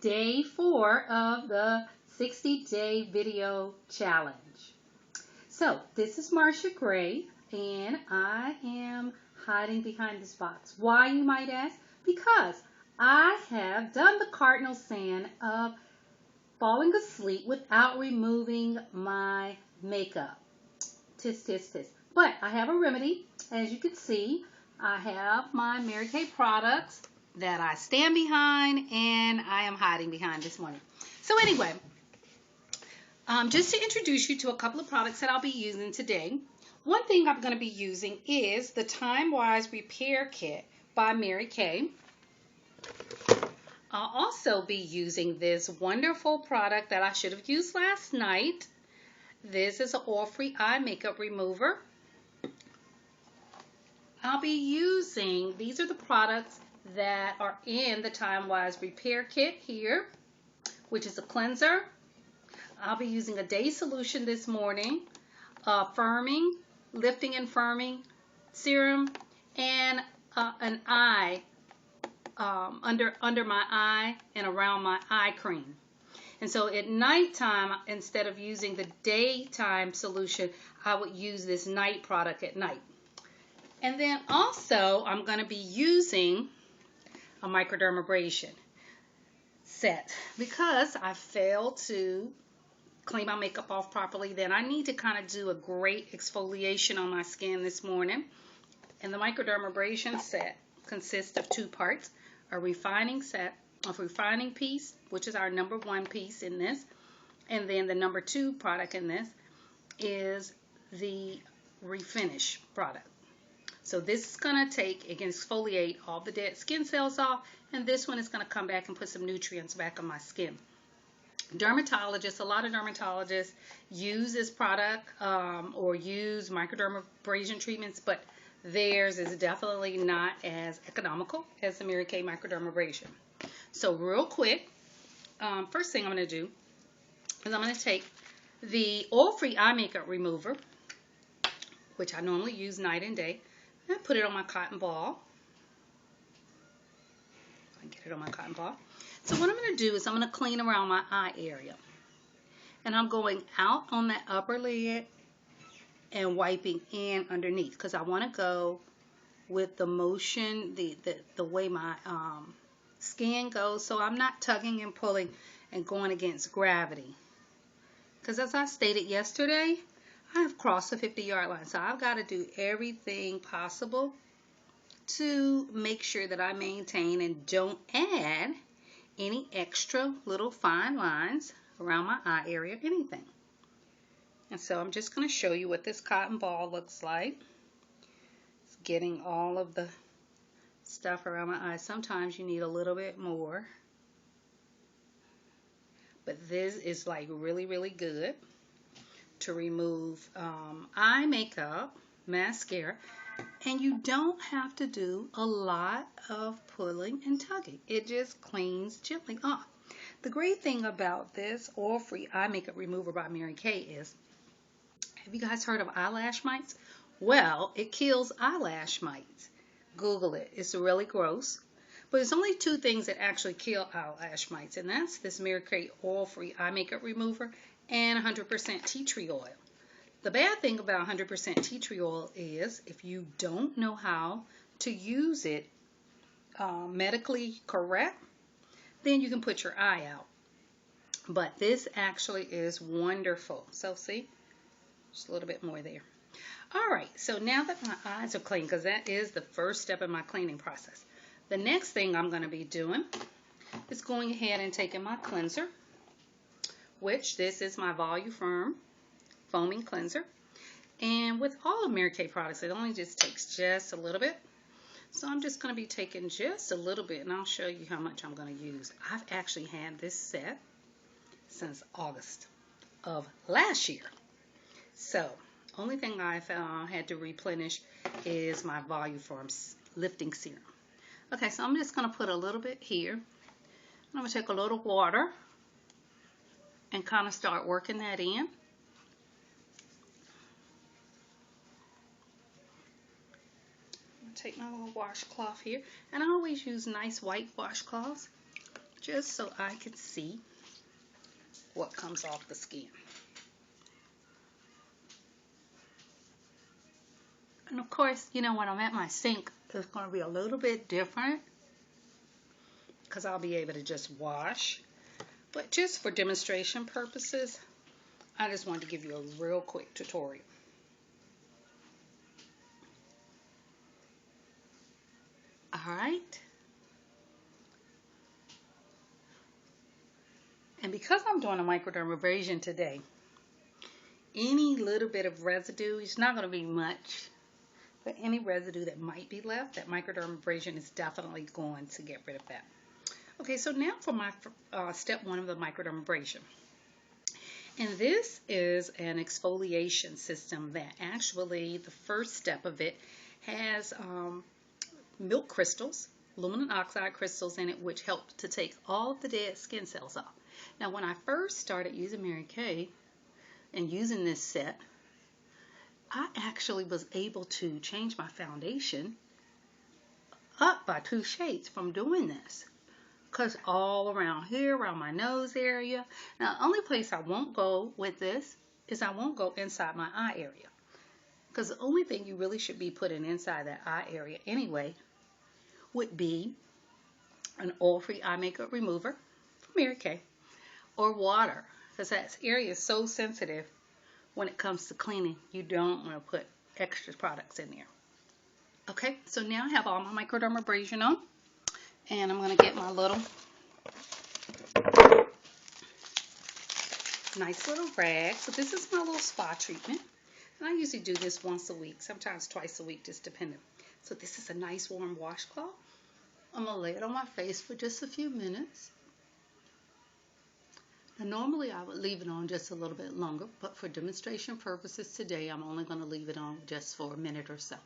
day 4 of the 60-day video challenge. So this is Marsha Gray, and I am hiding behind this box. Why, you might ask? Because I have done the cardinal sin of falling asleep without removing my makeup. Tisk, tisk, tisk. But I have a remedy. As you can see, I have my Mary Kay products that I stand behind and I am hiding behind this morning. So anyway, just to introduce you to a couple of products that I'll be using today. One thing I'm going to be using is the Timewise Repair Kit by Mary Kay. I'll also be using this wonderful product that I should have used last night. This is an oil-free eye makeup remover. I'll be using, these are the products that are in the Timewise Repair Kit here, which is a cleanser. I'll be using a day solution this morning, firming, lifting and firming serum, and an eye under my eye and around my eye cream. And so at nighttime, instead of using the daytime solution, I would use this night product at night. And then also, I'm going to be using a microdermabrasion set because I failed to clean my makeup off properly. Then I need to kind of do a great exfoliation on my skin this morning. And the microdermabrasion set consists of 2 parts: a refining piece, which is our number 1 piece in this, and then the number 2 product in this is the refinish product. So this is going to it can exfoliate all the dead skin cells off, and this one is going to come back and put some nutrients back on my skin. Dermatologists, a lot of dermatologists use this product or use microdermabrasion treatments, but theirs is definitely not as economical as the Mary Kay microdermabrasion. So real quick, first thing I'm going to do is I'm going to take the oil-free eye makeup remover, which I normally use night and day, and I put it on my cotton ball. I get it on my cotton ball. So what I'm going to do is I'm going to clean around my eye area. And I'm going out on that upper lid and wiping in underneath because I want to go with the motion, the way my skin goes, so I'm not tugging and pulling and going against gravity. Because as I stated yesterday, I have crossed the 50-yard line, so I've got to do everything possible to make sure that I maintain and don't add any extra little fine lines around my eye area, anything. And so I'm just going to show you what this cotton ball looks like. It's getting all of the stuff around my eyes. Sometimes you need a little bit more. But this is like really, really good to remove eye makeup, mascara, and you don't have to do a lot of pulling and tugging. It just cleans gently off. The great thing about this oil-free eye makeup remover by Mary Kay is, have you guys heard of eyelash mites? Well, it kills eyelash mites. Google it. It's really gross. But there's only 2 things that actually kill eyelash mites, and that's this Mary Kay oil-free eye makeup remover and 100% tea tree oil. The bad thing about 100% tea tree oil is if you don't know how to use it medically correct, then you can put your eye out. But this actually is wonderful. So see, just a little bit more there. All right, so now that my eyes are clean, because that is the first step in my cleaning process, the next thing I'm going to be doing is going ahead and taking my cleanser, which this is my Voluform foaming cleanser. And with all of Mary Kay products, it only just takes just a little bit. So I'm just going to be taking just a little bit, and I'll show you how much I'm going to use. I've actually had this set since August of last year. So only thing I've had to replenish is my Voluform lifting serum. Okay, so I'm just going to put a little bit here. I'm going to take a little water and kind of start working that in. Take my little washcloth here, and I always use nice white washcloths just so I can see what comes off the skin. And of course, you know, when I'm at my sink, it's going to be a little bit different because I'll be able to just wash. But just for demonstration purposes, I just wanted to give you a real quick tutorial. All right. And because I'm doing a microdermabrasion today, any little bit of residue, it's not going to be much, but any residue that might be left, that microdermabrasion is definitely going to get rid of that. Okay, so now for my step 1 of the microdermabrasion. And this is an exfoliation system that actually, the first step of it has milk crystals, aluminum oxide crystals in it, which help to take all of the dead skin cells off. Now, when I first started using Mary Kay and using this set, I actually was able to change my foundation up by 2 shades from doing this. Because all around here, around my nose area. Now, the only place I won't go with this is I won't go inside my eye area. Because the only thing you really should be putting inside that eye area anyway would be an oil-free eye makeup remover from Mary Kay or water. Because that area is so sensitive when it comes to cleaning. You don't want to put extra products in there. Okay, so now I have all my microdermabrasion on. And I'm going to get my little nice little rag. So this is my little spa treatment. And I usually do this once a week, sometimes twice a week, just depending. So this is a nice warm washcloth. I'm going to lay it on my face for just a few minutes. Now, normally I would leave it on just a little bit longer, but for demonstration purposes today, I'm only going to leave it on just for a minute or so.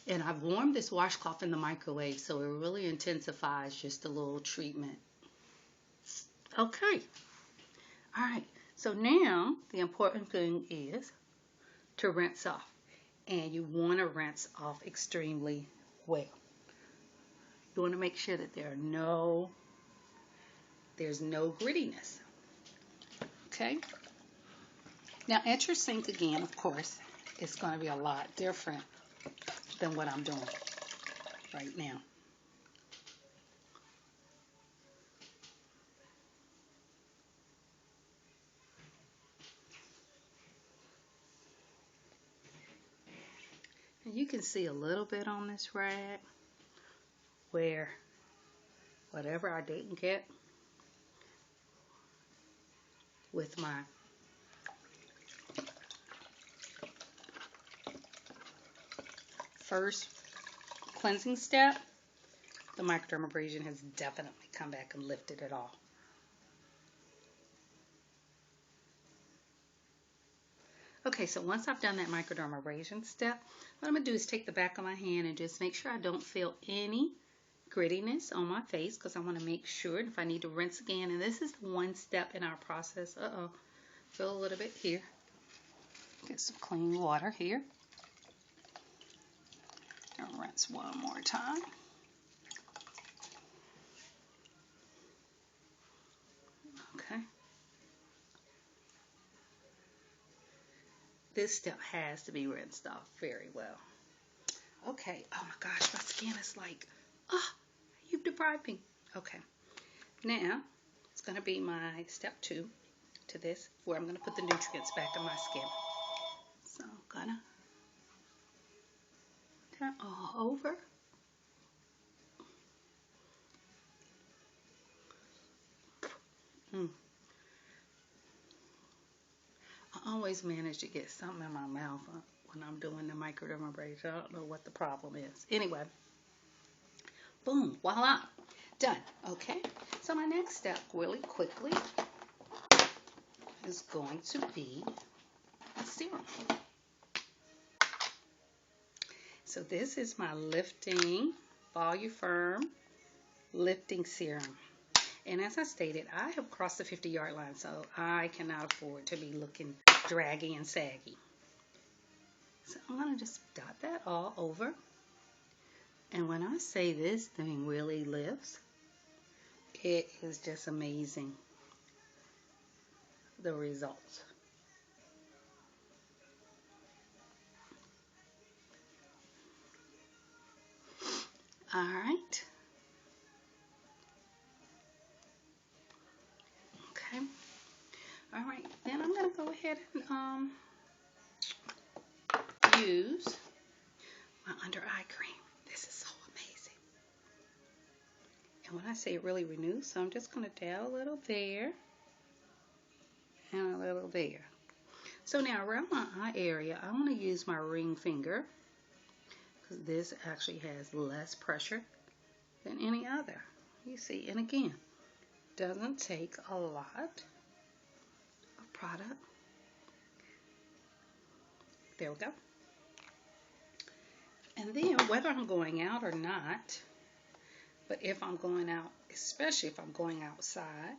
And I've warmed this washcloth in the microwave, so it really intensifies just a little treatment. Okay. All right. So now the important thing is to rinse off. And you want to rinse off extremely well. You want to make sure that there's no grittiness. Okay. Now at your sink again, of course, it's going to be a lot different than what I'm doing right now. And you can see a little bit on this rag where whatever I didn't get with my first cleansing step, the microdermabrasion has definitely come back and lifted it all. Okay, so once I've done that microdermabrasion step, what I'm going to do is take the back of my hand and just make sure I don't feel any grittiness on my face, because I want to make sure if I need to rinse again. And this is one step in our process. Feel a little bit here. Get some clean water here. And rinse one more time. Okay. This step has to be rinsed off very well. Okay. Oh my gosh, my skin is like, you've deprived me. Okay. Now, it's going to be my step 2 to this, where I'm going to put the nutrients back in my skin. So I'm going to turn all over. I always manage to get something in my mouth when I'm doing the microdermabrasion. I don't know what the problem is. Anyway, boom, voila, done. Okay, so my next step really quickly is going to be a serum. So this is my lifting Voluform lifting serum. And as I stated, I have crossed the 50-yard line, so I cannot afford to be looking draggy and saggy. So I'm going to just dot that all over. And when I say this thing really lifts, It is just amazing, the results. All right. Okay. All right. Then I'm going to go ahead and use my under eye cream. This is so amazing. And when I say it really renews, so I'm just going to dab a little there and a little there. So now around my eye area, I want to use my ring finger because this actually has less pressure than any other. You see, and again, doesn't take a lot of product. There we go. And then whether I'm going out or not, but if I'm going out, especially if I'm going outside,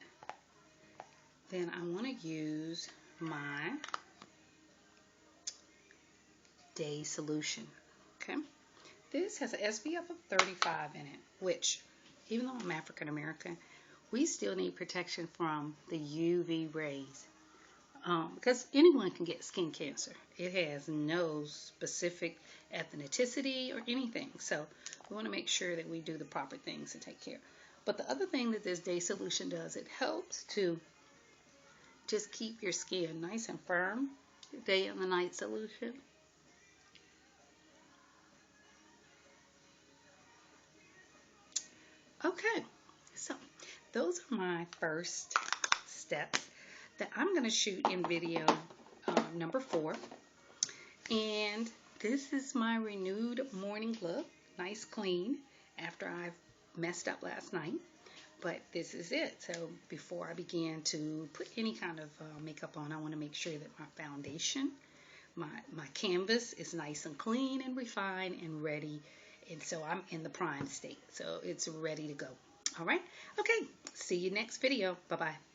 then I want to use my day solution. Okay. This has an SPF of 35 in it, which, even though I'm African American, we still need protection from the UV rays. Because anyone can get skin cancer. It has no specific ethnicity or anything. So we want to make sure that we do the proper things to take care. But the other thing that this day solution does, it helps to just keep your skin nice and firm. Day and the night solution. Okay, so those are my first steps that I'm going to shoot in video number 4. And this is my renewed morning look, nice clean, after I've messed up last night. But this is it. So before I begin to put any kind of makeup on, I want to make sure that my foundation, my canvas is nice and clean and refined and ready. And so I'm in the prime state. So it's ready to go. All right. Okay. See you next video. Bye-bye.